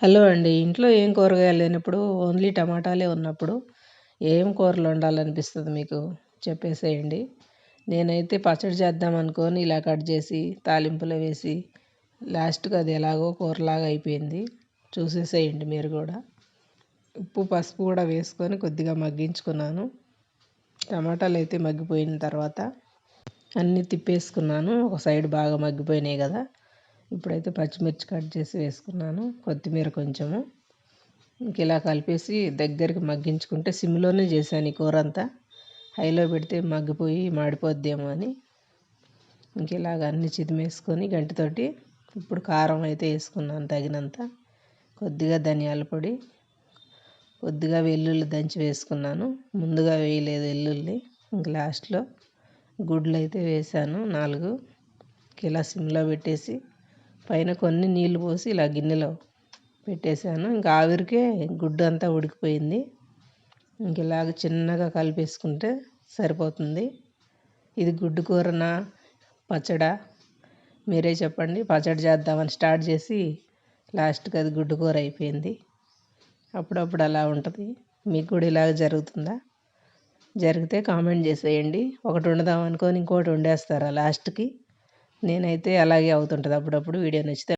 Hello అండి. ఇంట్లో ఏం కూరగాయలు లేనప్పుడు ఓన్లీ టమాటాలే ఉన్నప్పుడు ఏం కూరలు వండాలనిపిస్తుంది మీకు? చెప్పేసేయండి. నేనైతే పచ్చడి చేద్దాం అనుకోని ఇలా కట్ చేసి తాలింపులో వేసి లాస్ట్‌కి అది ఎలాగో కూరలాగా అయిపోయింది. చూసేసేయండి మీరు కూడా. ఉప్పు, పసుపు కూడా వేసుకొని కొద్దిగా మగ్గించుకున్నాను. టమాటాలు అయితే మగ్గిపోయిన తర్వాత అన్నీ తిప్పేసుకున్నాను. ఒక సైడ్ బాగా మగ్గిపోయినాయి కదా! ఇప్పుడైతే పచ్చిమిర్చి కట్ చేసి వేసుకున్నాను, కొత్తిమీర కొంచెము. ఇంక ఇలా కలిపేసి దగ్గరికి మగ్గించుకుంటే సిమ్లోనే చేశాను ఈ కూర అంతా. హైలో పెడితే మగ్గిపోయి మాడిపోద్దేమో అని ఇంక ఇలాగ అన్నీ చిదిమేసుకొని గంటితోటి ఇప్పుడు కారం అయితే వేసుకున్నాను తగినంత, కొద్దిగా ధనియాల పొడి, కొద్దిగా వెల్లుల్లి దంచి వేసుకున్నాను. ముందుగా వేయలేదు వెల్లుల్లి, ఇంక లాస్ట్లో గుడ్లు అయితే వేసాను 4. ఇలా సిమ్లో పెట్టేసి పైన కొన్ని నీళ్ళు పోసి ఇలా గిన్నెలో పెట్టేశాను. ఇంకా ఆవిరికే గుడ్డు అంతా ఉడికిపోయింది. ఇంక ఇలాగ చిన్నగా కలిపేసుకుంటే సరిపోతుంది. ఇది గుడ్డు కూరనా, పచ్చడా? మీరే చెప్పండి. పచ్చడి చేద్దామని స్టార్ట్ చేసి లాస్ట్కి అది గుడ్డు కూర అయిపోయింది. అప్పుడప్పుడు అలా ఉంటుంది. మీకు కూడా ఇలాగ జరుగుతుందా? జరిగితే కామెంట్ చేసేయండి. ఒకటి వండుదాం అనుకొని ఇంకోటి వండేస్తారా లాస్ట్కి? నేనైతే అలాగే అవుతుంటుంది అప్పుడప్పుడు. వీడియో నచ్చితే